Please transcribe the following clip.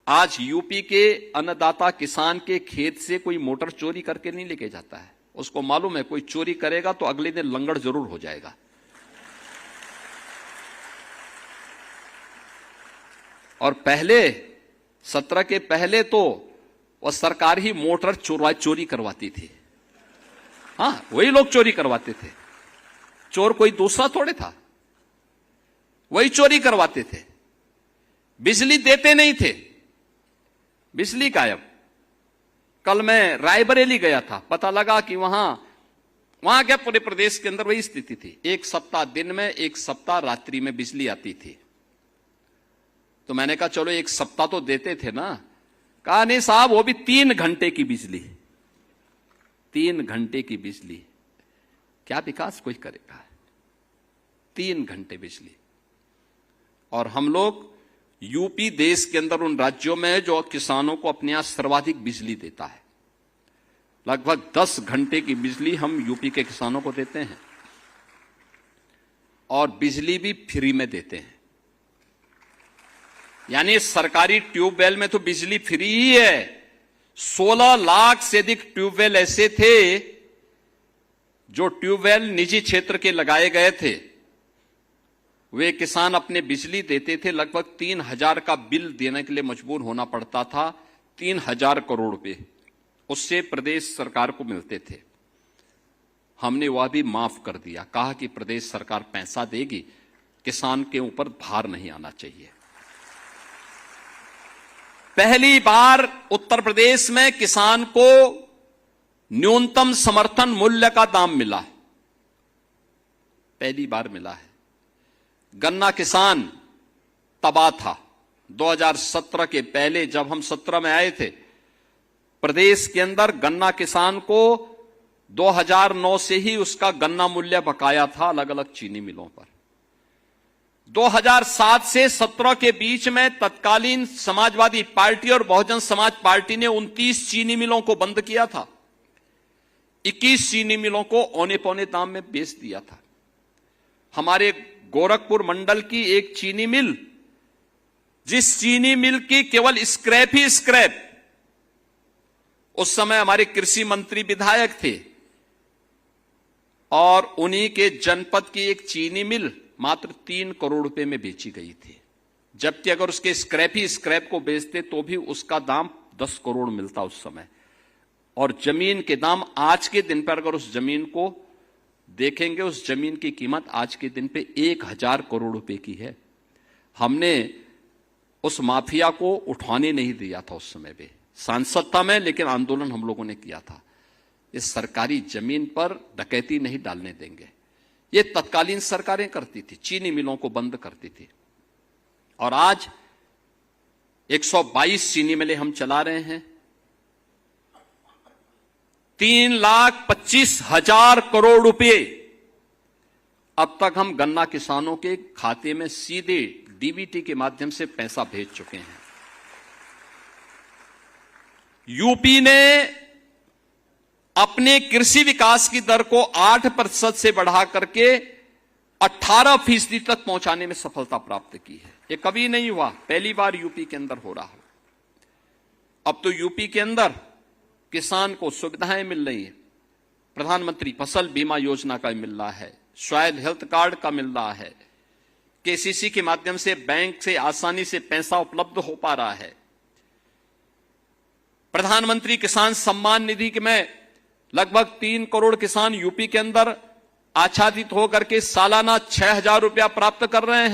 आज यूपी के अन्नदाता किसान के खेत से कोई मोटर चोरी करके नहीं लेके जाता है। उसको मालूम है कोई चोरी करेगा तो अगले दिन लंगड़ जरूर हो जाएगा। और पहले 17 के पहले तो वह सरकार ही मोटर चोरी करवाती थी। हां, वही लोग चोरी करवाते थे। चोर कोई दूसरा थोड़े था, वही चोरी करवाते थे। बिजली देते नहीं थे, बिजली गायब। कल मैं रायबरेली गया था, पता लगा कि वहां क्या पूरे प्रदेश के अंदर वही स्थिति थी। एक सप्ताह दिन में, एक सप्ताह रात्रि में बिजली आती थी। तो मैंने कहा चलो एक सप्ताह तो देते थे ना। कहा नहीं साहब, वो भी 3 घंटे की बिजली। 3 घंटे की बिजली, क्या विकास कोई करेगा? 3 घंटे बिजली। और हम लोग यूपी देश के अंदर उन राज्यों में है जो किसानों को अपने यहां सर्वाधिक बिजली देता है। लगभग 10 घंटे की बिजली हम यूपी के किसानों को देते हैं, और बिजली भी फ्री में देते हैं। यानी सरकारी ट्यूबवेल में तो बिजली फ्री ही है। 16 लाख से अधिक ट्यूबवेल ऐसे थे जो ट्यूबवेल निजी क्षेत्र के लगाए गए थे। वे किसान अपने बिजली देते थे, लगभग 3,000 का बिल देने के लिए मजबूर होना पड़ता था। 3,000 करोड़ रुपए उससे प्रदेश सरकार को मिलते थे। हमने वह भी माफ कर दिया, कहा कि प्रदेश सरकार पैसा देगी, किसान के ऊपर भार नहीं आना चाहिए। पहली बार उत्तर प्रदेश में किसान को न्यूनतम समर्थन मूल्य का दाम मिला, पहली बार मिला है। गन्ना किसान तबाह था। 2017 के पहले जब हम 17 में आए थे, प्रदेश के अंदर गन्ना किसान को 2009 से ही उसका गन्ना मूल्य बकाया था अलग अलग चीनी मिलों पर। 2007 से 17 के बीच में तत्कालीन समाजवादी पार्टी और बहुजन समाज पार्टी ने 29 चीनी मिलों को बंद किया था। 21 चीनी मिलों को औने पौने दाम में बेच दिया था। हमारे गोरखपुर मंडल की एक चीनी मिल, जिस चीनी मिल की केवल स्क्रैप ही स्क्रैप, उस समय हमारे कृषि मंत्री विधायक थे, और उन्हीं के जनपद की एक चीनी मिल मात्र 3 करोड़ रुपए में बेची गई थी। जबकि अगर उसके स्क्रैप ही स्क्रैप को बेचते तो भी उसका दाम 10 करोड़ मिलता उस समय। और जमीन के दाम आज के दिन पर अगर उस जमीन को देखेंगे, उस जमीन की कीमत आज के दिन पे 1,000 करोड़ रुपए की है। हमने उस माफिया को उठाने नहीं दिया था उस समय पे, सांसद था मैं, लेकिन आंदोलन हम लोगों ने किया था। इस सरकारी जमीन पर डकैती नहीं डालने देंगे। ये तत्कालीन सरकारें करती थी, चीनी मिलों को बंद करती थी। और आज 122 चीनी मिलें हम चला रहे हैं। 3,25,000 करोड़ रुपए अब तक हम गन्ना किसानों के खाते में सीधे डीबीटी के माध्यम से पैसा भेज चुके हैं। यूपी ने अपने कृषि विकास की दर को 8% से बढ़ा करके 18% तक पहुंचाने में सफलता प्राप्त की है। यह कभी नहीं हुआ, पहली बार यूपी के अंदर हो रहा है। अब तो यूपी के अंदर किसान को सुविधाएं मिल रही हैं। प्रधानमंत्री फसल बीमा योजना का मिल रहा है, स्वास्थ्य हेल्थ कार्ड का मिल रहा है, केसीसी के माध्यम से बैंक से आसानी से पैसा उपलब्ध हो पा रहा है। प्रधानमंत्री किसान सम्मान निधि में लगभग 3 करोड़ किसान यूपी के अंदर आच्छादित होकर के सालाना 6,000 रुपया प्राप्त कर रहे हैं।